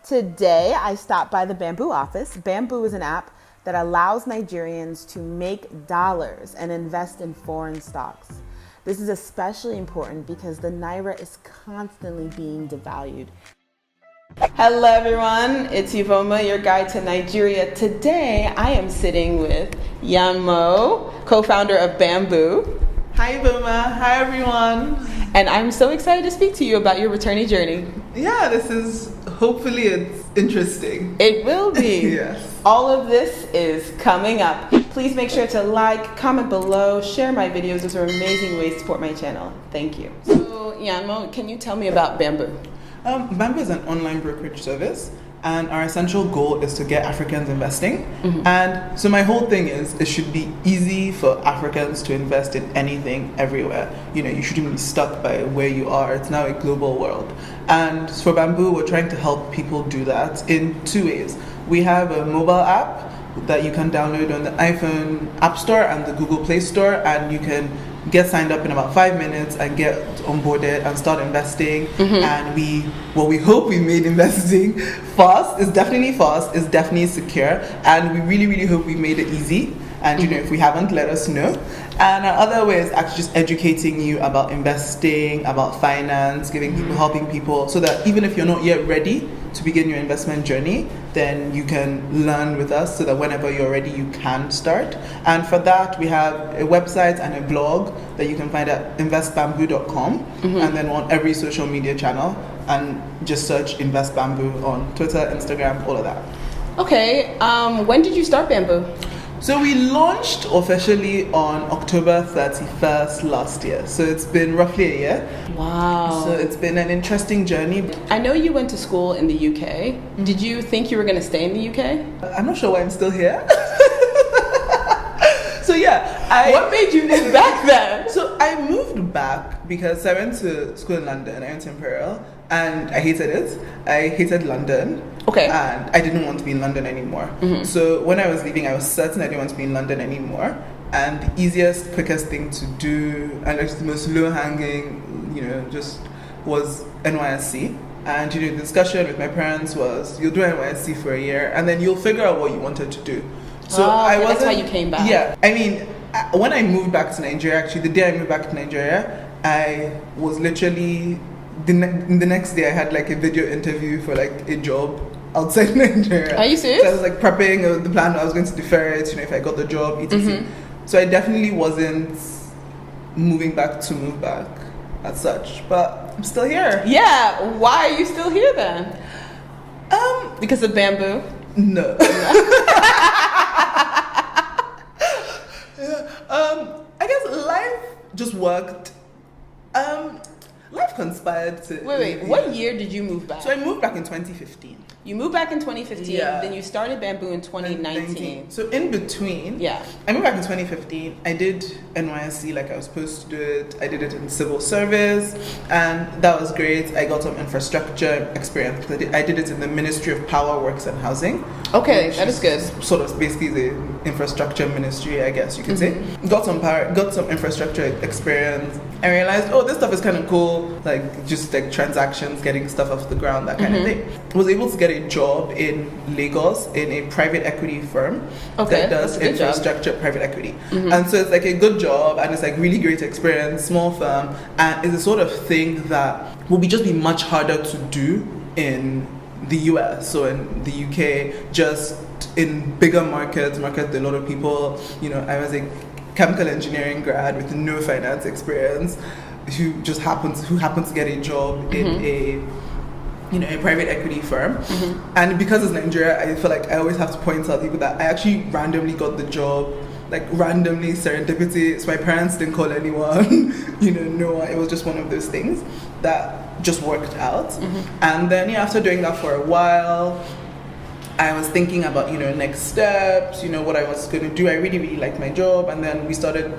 Today, I stopped by the Bamboo office. Bamboo is an app that allows Nigerians to make dollars and invest in foreign stocks. This is especially important because the Naira is constantly being devalued. Hello everyone, it's Iveoma, your guide to Nigeria. Today, I am sitting with Yanmo, co-founder of Bamboo. Hi Iveoma, hi everyone. And I'm so excited to speak to you about your returnee journey. Yeah, hopefully it's interesting. It will be. Yes. All of this is coming up. Please make sure to like, comment below, share my videos. Those are amazing ways to support my channel. Thank you. So, Yanmo, can you tell me about Bamboo? Bamboo is an online brokerage service, and our essential goal is to get Africans investing. And so my whole thing is it should be easy for Africans to invest in anything everywhere. You shouldn't be stuck by where you are. It's now a global world. And for Bamboo, we're trying to help people do that in two ways. We have a mobile app that you can download on the iPhone App Store and the Google Play Store, and you can get signed up in about 5 minutes and get onboarded and start investing. And we hope we made investing fast. It's definitely fast, it's definitely secure, and we really hope we made it easy. And if we haven't, let us know. And our other way is actually just educating you about investing, about finance, helping people, so that even if you're not yet ready to begin your investment journey, then you can learn with us, so that whenever you're ready, you can start. And for that, we have a website and a blog that you can find at investbamboo.com, and then on every social media channel, and just search Invest Bamboo on Twitter, Instagram, all of that. Okay, when did you start Bamboo? So we launched officially on October 31st last year. So it's been roughly a year. Wow. So it's been an interesting journey. I know you went to school in the UK. Did you think you were going to stay in the UK? I'm not sure why I'm still here. So what made you move back then? So I moved back because I went to school in London. I went to Imperial, and I hated it. I hated London. Okay. And I didn't want to be in London anymore. So when I was leaving, I was certain I didn't want to be in London anymore. And the easiest, quickest thing to do, and like the most low-hanging, just was NYSC. And the discussion with my parents was, you'll do NYSC for a year, and then you'll figure out what you wanted to do. So that's why you came back. Yeah, I mean, when I moved back to Nigeria, actually, the day I moved back to Nigeria, I was literally the next day I had like a video interview for like a job outside Nigeria. Are you serious? So I was like prepping the plan. I was going to defer it, if I got the job, etc. So I definitely wasn't moving back to move back as such, but I'm still here. Yeah. Why are you still here then? Because of Bamboo? No. I guess life just worked. Life conspired to... Wait, what year did you move back? So I moved back in 2015. You moved back in 2015, then you started Bamboo in 2019. So in between, I moved back in 2015. I did NYSC like I was supposed to do it. I did it in civil service, and that was great. I got some infrastructure experience. I did it in the Ministry of Power, Works and Housing. Okay, that is good. Sort of basically the infrastructure ministry, I guess you could say. Got some infrastructure experience. I realized, this stuff is kind of cool, like just like transactions, getting stuff off the ground, that kind of thing. Was able to get a job in Lagos in a private equity firm that does infrastructure private equity. And so it's like a good job, and it's like really great experience, small firm, and it's the sort of thing that will just be much harder to do in the US or in the UK, just in bigger markets with a lot of people. I was a chemical engineering grad with no finance experience who happens to get a job in a private equity firm. And because it's Nigeria, I feel like I always have to point out people that I actually randomly got the job, like randomly, serendipity. So my parents didn't call anyone, no one. It was just one of those things that just worked out. And then after doing that for a while, I was thinking about next steps, what I was going to do. I really liked my job, and then we started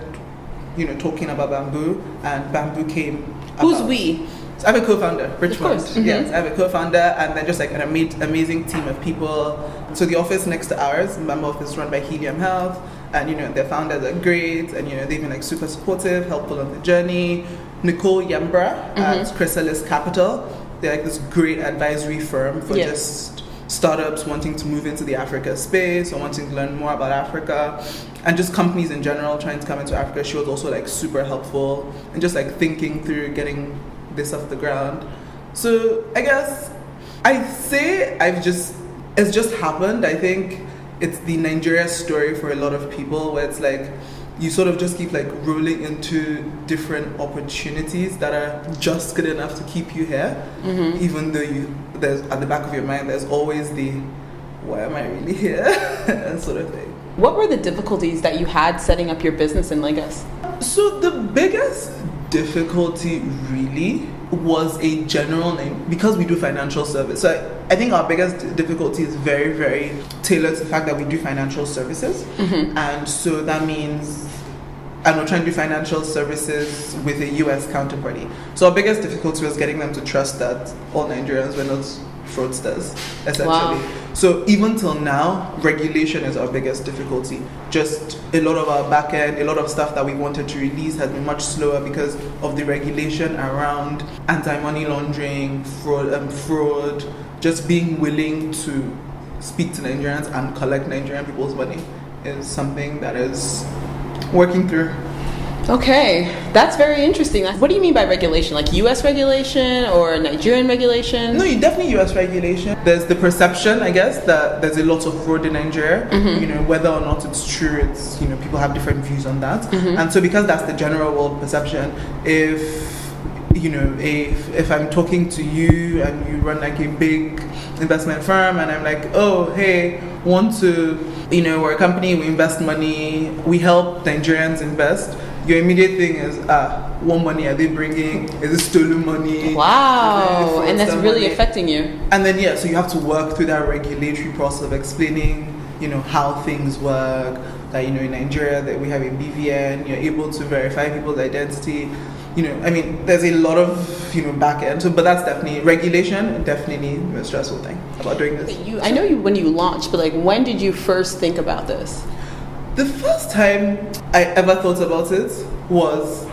talking about Bamboo, and Bamboo came about. Who's we? So I have a co-founder, Richmond. Yes, I have a co-founder, and then just like an amazing team of people. So the office next to ours, the Bamboo office, is run by Helium Health, and their founders are great, and they've been like super supportive, helpful on the journey. Nicole Yembra at Chrysalis Capital They're like this great advisory firm for Yes. just startups wanting to move into the Africa space or wanting to learn more about Africa, and just companies in general trying to come into Africa. She was also like super helpful and just like thinking through getting this off the ground. So I guess I'd say it's just happened. I think it's the Nigeria story for a lot of people, where it's like you sort of just keep like rolling into different opportunities that are just good enough to keep you here, even though there's at the back of your mind there's always the why am I really here sort of thing. What were the difficulties that you had setting up your business in Lagos? So the biggest difficulty really was a general name, because we do financial service. So I think our biggest difficulty is very, very tailored to the fact that we do financial services. And so that means, and we're trying to do financial services with a US counterparty. So our biggest difficulty was getting them to trust that all Nigerians were not fraudsters, essentially. Wow. So even till now, regulation is our biggest difficulty. Just a lot of our back end, a lot of stuff that we wanted to release has been much slower because of the regulation around anti-money laundering, fraud, just being willing to speak to Nigerians and collect Nigerian people's money is something that is working through. Okay, that's very interesting. What do you mean by regulation? Like US regulation or Nigerian regulation? No, definitely US regulation. There's the perception, I guess, that there's a lot of fraud in Nigeria. You know, whether or not it's true, it's, you know, people have different views on that. And so because that's the general world perception, if I'm talking to you and you run like a big investment firm and I'm like, oh, hey, we're a company, we invest money, we help Nigerians invest. Your immediate thing is, what money are they bringing? Is it stolen money? Wow, and that's really affecting you. And then, so you have to work through that regulatory process of explaining, how things work. That, in Nigeria, that we have a BVN, you're able to verify people's identity. There's a lot of, back end. So, but that's definitely regulation, definitely a stressful thing about doing this. I know you when you launched, but when did you first think about this? The first time I ever thought about it was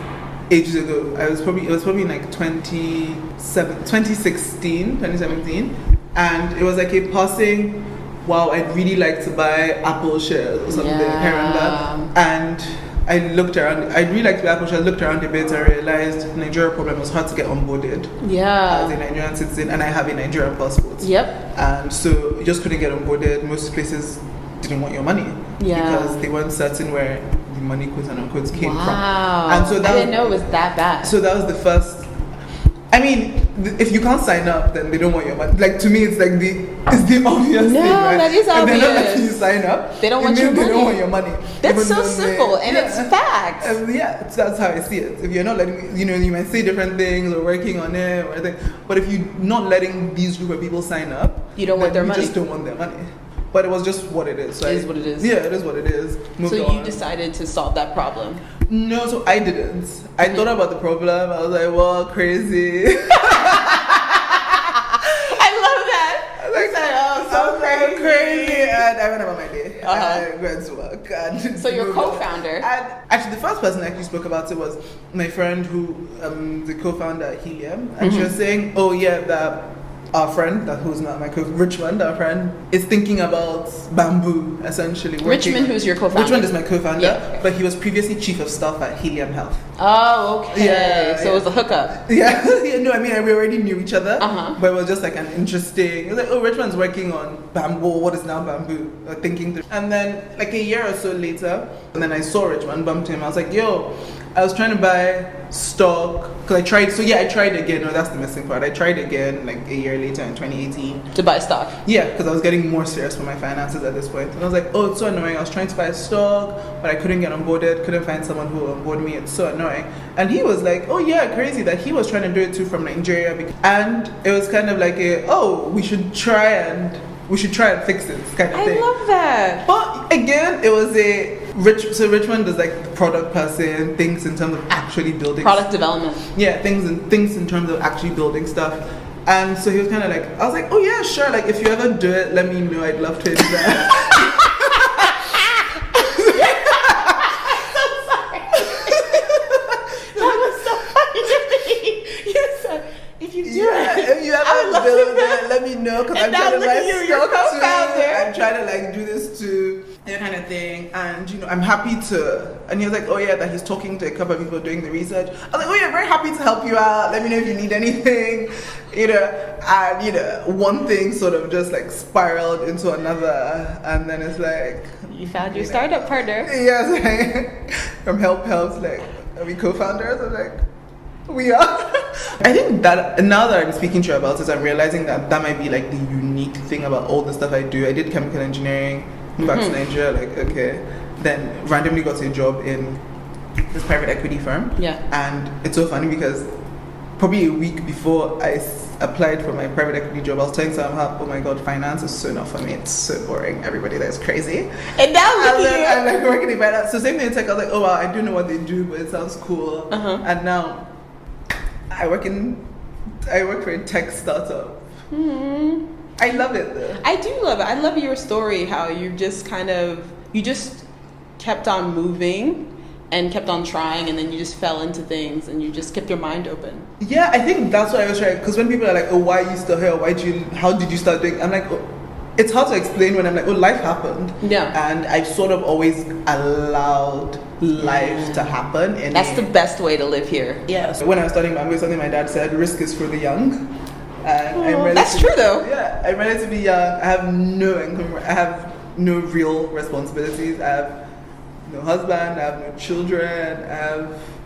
ages ago. It was probably like 2016, 2017. And it was like a passing, wow, I'd really like to buy Apple shares or something. I can't remember. And I looked around, I'd really like to buy Apple shares, looked around a bit, I realized Nigeria problem was hard to get onboarded. Yeah. As a Nigerian citizen, and I have a Nigerian passport. Yep. And so you just couldn't get onboarded. Most places didn't want your money. Yeah. Because they weren't certain where the money, quote and unquote, came from. Wow. And so I didn't know it was that bad. So that was the first. If you can't sign up, then they don't want your money. Like, to me, it's like the obvious thing, right? That is obvious. If they're not letting you sign up, they don't want your money. They don't want your money. That's so simple, and it's facts. That's how I see it. If you're not letting, you might say different things or working on it or anything, but if you're not letting these group of people sign up, you don't want their money. You just don't want their money. But it was just what it is. So it is what it is. Yeah, it is what it is. So you decided to solve that problem? No, so I didn't. I thought about the problem. I was like, well, crazy. I love that. I was like, so crazy. And I went about my day. I went to work. And so your co-founder? Actually, the first person I actually spoke about it was my friend who, the co-founder at Helium. And she was saying, oh yeah, that our friend, who's not my Richmond, our friend, is thinking about bamboo, essentially. Richmond, who's your co-founder? Richmond is my co-founder, but he was previously chief of staff at Helium Health. Oh, okay. So it was a hookup. Yeah. No, we already knew each other, but it was just like an interesting, it was like, oh, Richmond's working on bamboo, what is now bamboo, thinking through. And then like a year or so later, and then I saw Richmond, bumped him, I was like, yo, I was trying to buy stock, because I tried again. No, that's the missing part. I tried again like a year later in 2018. To buy stock? Yeah, because I was getting more serious for my finances at this point. And I was like, oh, it's so annoying. I was trying to buy stock, but I couldn't get onboarded, couldn't find someone who would onboard me. It's so annoying. And he was like, oh yeah, crazy that he was trying to do it too from Nigeria. And it was kind of like we should try and fix it kind of thing. I love that. But again, it was so Richmond is like the product person, thinks in terms of actually building product development. Yeah, things in terms of actually building stuff. And so he was kind of like, I was like, oh yeah, sure. Like if you ever do it, let me know. I'd love to invest. If you You're co-founder. I'm trying to like do this too, that kind of thing. And you know, I'm happy to. And he was like, oh yeah, that he's talking to a couple of people doing the research. I was like, oh yeah, very happy to help you out. Let me know if you need anything. You know, and you know, one thing sort of just like spiraled into another, and then it's like you found your startup partner. Yes, from helps. Like, are we co-founders? I'm like, we are. I think that now that I'm speaking to you about this, I'm realizing that might be like the unique thing about all the stuff I do. I did chemical engineering, moved back to Nigeria, like okay, then randomly got a job in this private equity firm. Yeah. And it's so funny because probably a week before I applied for my private equity job, I was telling someone, oh my god, finance is so not for me. It's so boring. Everybody there is crazy. And now I'm like working in finance. So same thing in tech. I was like, oh wow, I don't know what they do, but it sounds cool. And now I work for a tech startup. I love it though. I do love it. I love your story, how you just kept on moving and kept on trying, and then you just fell into things and you just kept your mind open. Yeah, I think that's what I was trying, because when people are like, oh, why are you still here? How did you start doing? I'm like, oh, it's hard to explain when I'm like, oh, life happened. Yeah. And I've sort of always allowed life to happen. That's the best way to live here. Yeah. So when I was studying Bamboo, something my dad said, risk is for the young. And that's true though. Yeah, I'm relatively young. I have no income. I have no real responsibilities. I have no husband. I have no children.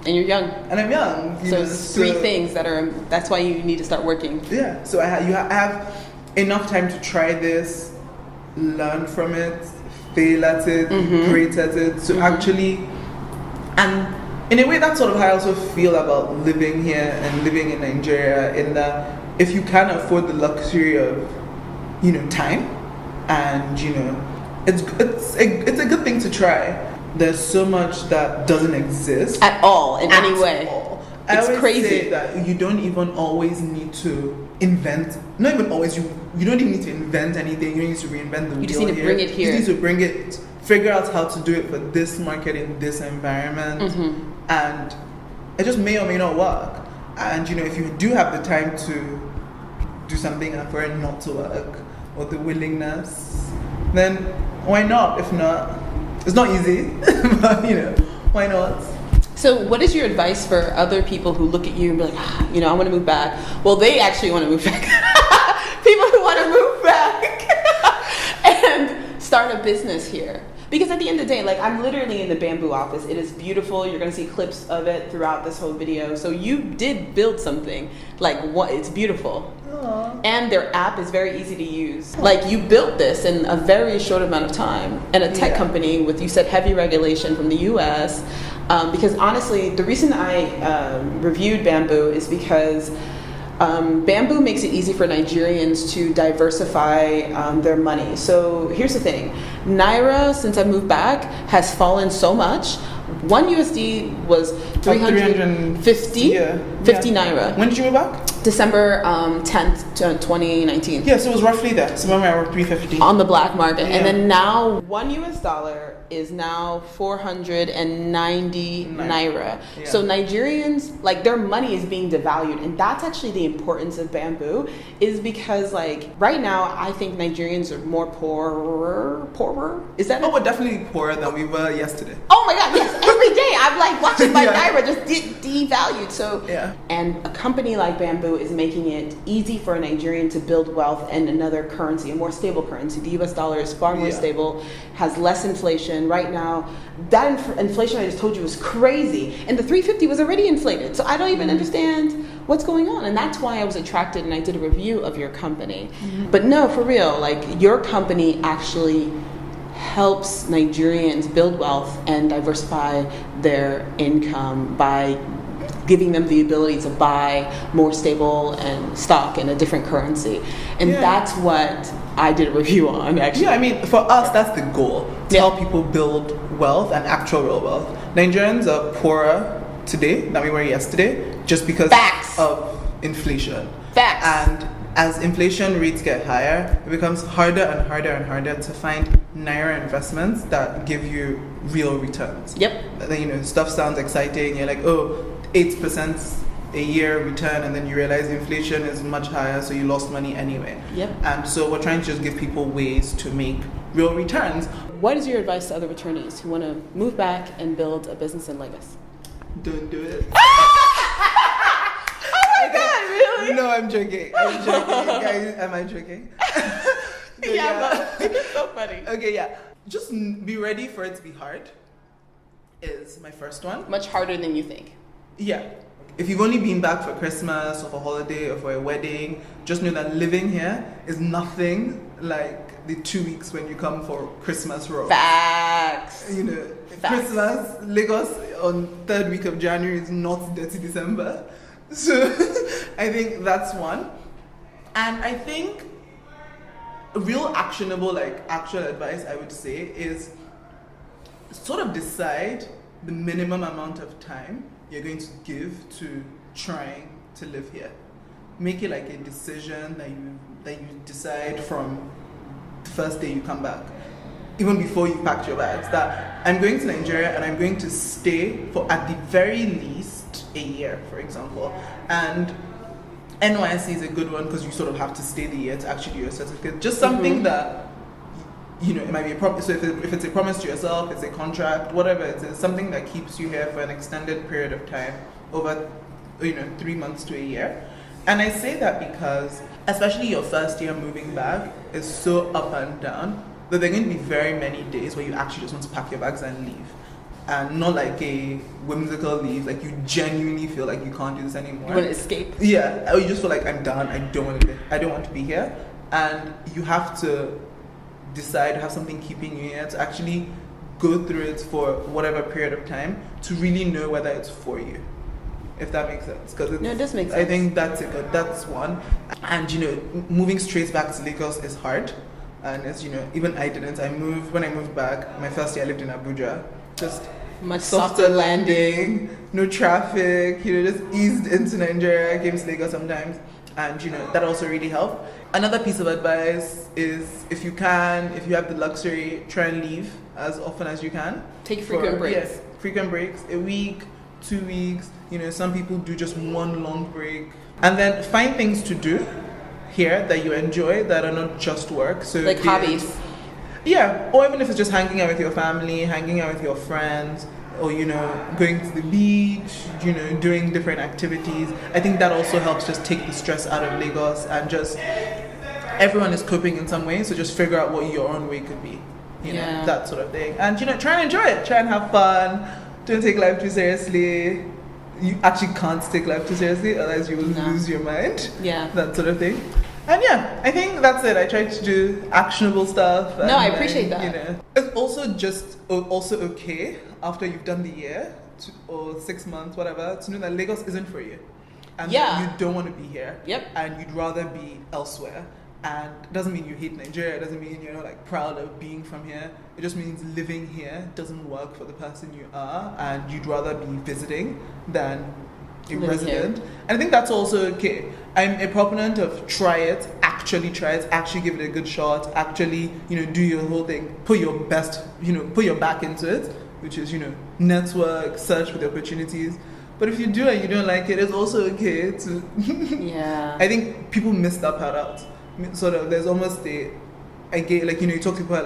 And you're young. And I'm young. So it's three things that's why you need to start working. Yeah. So I have enough time to try this, learn from it, fail at it, great at it. So actually, and in a way, that's sort of how I also feel about living here and living in Nigeria, in that if you can afford the luxury of, you know, time, and you know, it's a good thing to try. There's so much that doesn't exist at all in any way. It's crazy. Say that you don't even always need to invent. Not even always. You don't even need to invent anything. You don't need to reinvent the wheel. You just need to bring it here. You just need to bring it. Figure out how to do it for this market in this environment, and it just may or may not work. And you know, if you do have the time to do something and for it not to work, or the willingness, then why not? If not, it's not easy, but you know, why not? So what is your advice for other people who look at you and be like, you know, I want to move back? Well, they actually want to move back. People who want to move back and start a business here. Because at the end of the day, like, I'm literally in the Bamboo office. It is beautiful. You're going to see clips of it throughout this whole video. So you did build something. Like, what? It's beautiful. Aww. And their app is very easy to use. Like, you built this in a very short amount of time. And a tech company with, you said, heavy regulation from the US. Because honestly, the reason I reviewed Bamboo is because Bamboo makes it easy for Nigerians to diversify their money. So here's the thing. Naira, since I moved back, has fallen so much. 1 USD was 350 Naira. When did you move back? December 10th, 2019. Yeah, so it was roughly that. So when we were 350 on the black market. And then now $1 is now 490 Naira. Yeah. So Nigerians, like, their money is being devalued, and that's actually the importance of Bamboo, is because, like, right now I think Nigerians are more poorer. Is that we're definitely poorer than we were yesterday. Oh my god, yes. Every day I'm like watching my Naira just devalued. So and a company like Bamboo is making it easy for a Nigerian to build wealth and another currency, a more stable currency. The US dollar is far more stable, has less inflation. Right now, that inflation I just told you was crazy. And the 350 was already inflated. So I don't even understand what's going on. And that's why I was attracted and I did a review of your company. But no, for real, like, your company actually helps Nigerians build wealth and diversify their income by giving them the ability to buy more stable and stock in a different currency. And that's what I did a review on, actually. Yeah, I mean, for us, that's the goal. To help people build wealth and actual real wealth. Nigerians are poorer today than we were yesterday just because of inflation. Facts. And as inflation rates get higher, it becomes harder and harder and harder to find Naira investments that give you real returns. Yep. You know, stuff sounds exciting. You're like, oh, 8% a year return, and then you realize inflation is much higher, so you lost money anyway. Yep. And so we're trying to just give people ways to make real returns. What is your advice to other returnees who want to move back and build a business in Lagos? Don't do it. Oh my God, really? No, I'm joking. Guys, am I joking? But it's so funny. Okay, yeah. Just be ready for it to be hard is my first one. Much harder than you think. Yeah. If you've only been back for Christmas or for holiday or for a wedding, just know that living here is nothing like the 2 weeks when you come for Christmas row. Facts. You know, Facts. Christmas, Lagos on 3rd week of January is not dirty December. So I think that's one. And I think real actionable, like actual advice I would say is sort of decide the minimum amount of time you're going to give to trying to live here. Make it like a decision that you decide from the first day you come back, even before you packed your bags, that I'm going to Nigeria and I'm going to stay for at the very least a year, for example. And NYC is a good one because you sort of have to stay the year to actually do your certificate. Just something that, you know, it might be a promise. So if it's a promise to yourself, it's a contract, whatever it is, something that keeps you here for an extended period of time, over, 3 months to a year. And I say that because, especially your first year moving back is so up and down that there are going to be very many days where you actually just want to pack your bags and leave. And not like a whimsical leave, like you genuinely feel like you can't do this anymore. You want to escape? Yeah, or you just feel like I'm done. I don't want to be here. And you have to decide to have something keeping you here to actually go through it for whatever period of time to really know whether it's for you, if that makes sense. No, it does make sense. I think that's it. That's one. And moving straight back to Lagos is hard. And as you know, even I didn't. When I moved back, my first year I lived in Abuja. Just much softer landing, no traffic, just eased into Nigeria, came to Lagos sometimes. And that also really helped. Another piece of advice is if you have the luxury, try and leave as often as you can. Take frequent breaks. Yes, frequent breaks, a week, 2 weeks. Some people do just one long break. And then find things to do here that you enjoy that are not just work. So like hobbies. Yeah, or even if it's just hanging out with your family, hanging out with your friends, or going to the beach, doing different activities. I think that also helps just take the stress out of Lagos, and just everyone is coping in some way, so just figure out what your own way could be. That sort of thing. And try and enjoy it, try and have fun. Don't take life too seriously. You actually can't take life too seriously, otherwise you will lose your mind. Yeah. That sort of thing. And yeah, I think that's it. I tried to do actionable stuff. No, I appreciate that. It's also okay after you've done the year or 6 months, whatever, to know that Lagos isn't for you. And that you don't want to be here. Yep. And you'd rather be elsewhere. And it doesn't mean you hate Nigeria. It doesn't mean you're not proud of being from here. It just means living here doesn't work for the person you are, and you'd rather be visiting than a resident. And I think that's also okay. I'm a proponent of try it, actually give it a good shot, actually, do your whole thing, put your best, put your back into it, which is, network, search for the opportunities. But if you do and you don't like it, it's also okay to. Yeah. I think people miss that part out. Sort of, there's almost you talk to people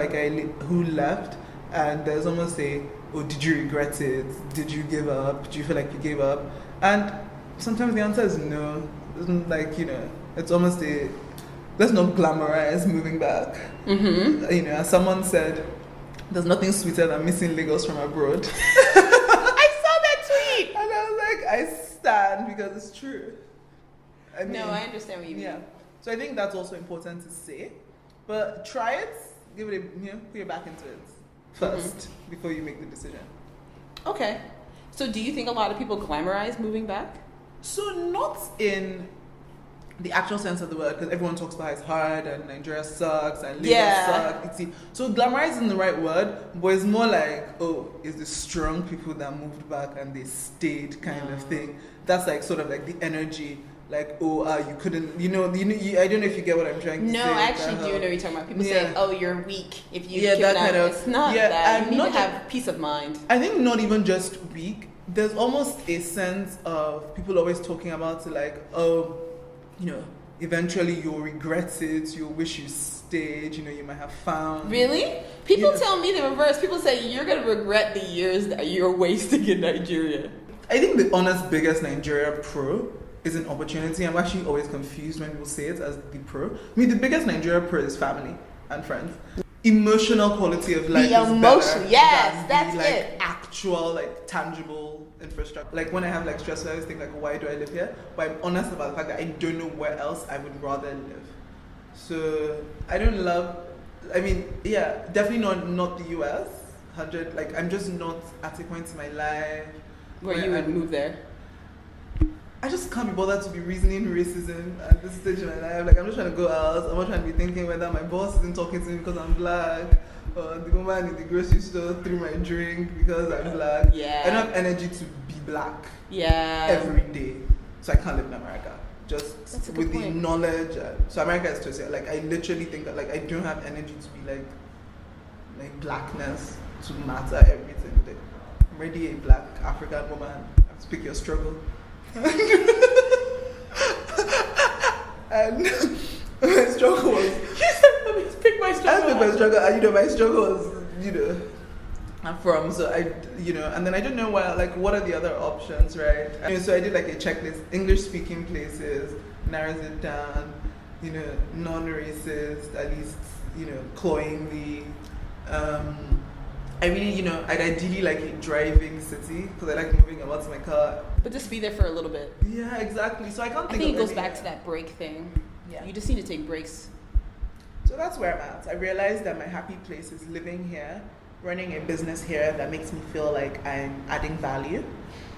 who left, and there's almost did you regret it? Did you give up? Do you feel like you gave up? And sometimes the answer is no. It's almost let's not glamorize moving back. Mm-hmm. As someone said, there's nothing sweeter than missing Lagos from abroad. I saw that tweet! And I was like, I stand because it's true. I understand what you mean. Yeah. So I think that's also important to say. But try it, give it put your back into it first before you make the decision. Okay. So do you think a lot of people glamorize moving back? So not in the actual sense of the word, because everyone talks about it's hard and Nigeria sucks and Lagos sucks. So glamorize isn't the right word, but it's more like, it's the strong people that moved back and they stayed kind of thing. That's sort of the energy. You couldn't, I don't know if you get what I'm trying to say. No, I actually do know what you're talking about. People saying, you're weak if you that kind of, it's not that. You need to have peace of mind. I think not even just weak, there's almost a sense of people always talking about it like, oh, eventually you'll regret it, you'll wish you stayed, you might have found. Really? People tell me the reverse. People say you're going to regret the years that you're wasting in Nigeria. I think the honest biggest Nigeria pro is an opportunity. I'm actually always confused when people say it as the pro. I mean, the biggest Nigeria pro is family and friends. Emotional quality of life. The emotion, is yes, that's that's it. Actual, tangible infrastructure. Like when I have stress, I always think why do I live here? But I'm honest about the fact that I don't know where else I would rather live. So I don't love. I mean, yeah, definitely not the US. I'm just not at a point in my life where you would move there. I just can't be bothered to be reasoning racism at this stage in my life. I'm just trying to go out. I'm not trying to be thinking whether my boss isn't talking to me because I'm black, or the woman in the grocery store threw my drink because I'm black. Yeah. I don't have energy to be black. Yeah. Every day, so I can't live in America. Just with the point. knowledge. So America is twisted. I literally think that I don't have energy to be like blackness to matter every single day. I'm already a black African woman. I have to pick your struggle. And my struggle was Let me pick my struggle. I picked my struggle, and my struggle was, I'm from, so and then I don't know what are the other options, right? So I did a checklist, English speaking places, narrows it down, non-racist, at least, cloyingly. I really, I'd ideally like a driving city because I like moving a lot in my car. But just be there for a little bit. Yeah, exactly. So I can't think I think of it goes any- back to that break thing. Yeah. You just need to take breaks. So that's where I'm at. I realized that my happy place is living here, running a business here that makes me feel like I'm adding value.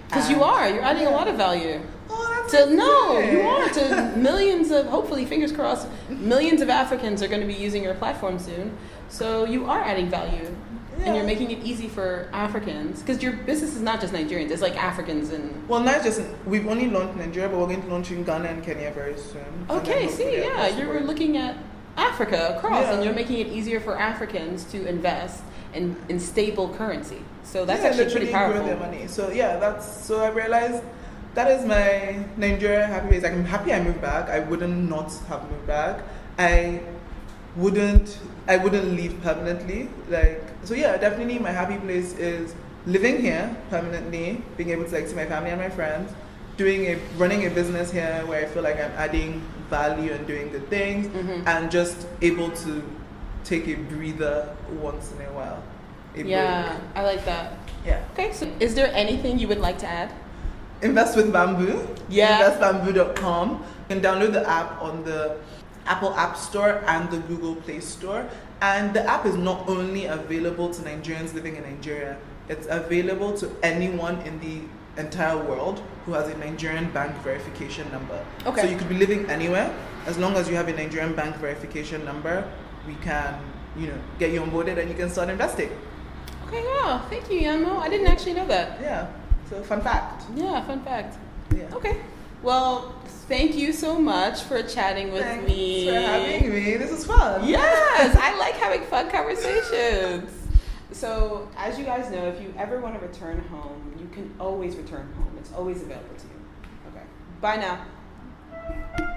Because you are. You're adding a lot of value. Oh, that's You are. To millions of, hopefully, fingers crossed, millions of Africans are going to be using your platform soon. So you are adding value. Yeah. And you're making it easy for Africans. Because your business is not just Nigerians. It's Africans and... Well, not just, we've only launched in Nigeria, but we're going to launch in Ghana and Kenya very soon. Okay, see, yeah. You're looking at Africa across, and you're making it easier for Africans to invest in stable currency. So that's actually pretty powerful. Grow their money. So so I realized that is my Nigeria happy place. I'm happy I moved back. I wouldn't not have moved back. I wouldn't leave permanently. Definitely my happy place is living here permanently, being able to see my family and my friends, running a business here where I feel like I'm adding value and doing good things, and just able to take a breather once in a while. Break. I like that. Yeah. Okay, so is there anything you would like to add? Invest with Bamboo. Yeah. Investbamboo.com. You can download the app on the Apple App Store and the Google Play Store. And the app is not only available to Nigerians living in Nigeria, it's available to anyone in the entire world who has a Nigerian bank verification number. Okay. So you could be living anywhere. As long as you have a Nigerian bank verification number, we can, get you onboarded and you can start investing. Okay, yeah. Thank you, Yanmo. I didn't actually know that. Yeah. So fun fact. Yeah, fun fact. Yeah. Okay. Well, thank you so much for chatting with me. Thanks for having me. This is fun. Yes, I like having fun conversations. So, as you guys know, if you ever want to return home, you can always return home. It's always available to you. Okay. Bye now.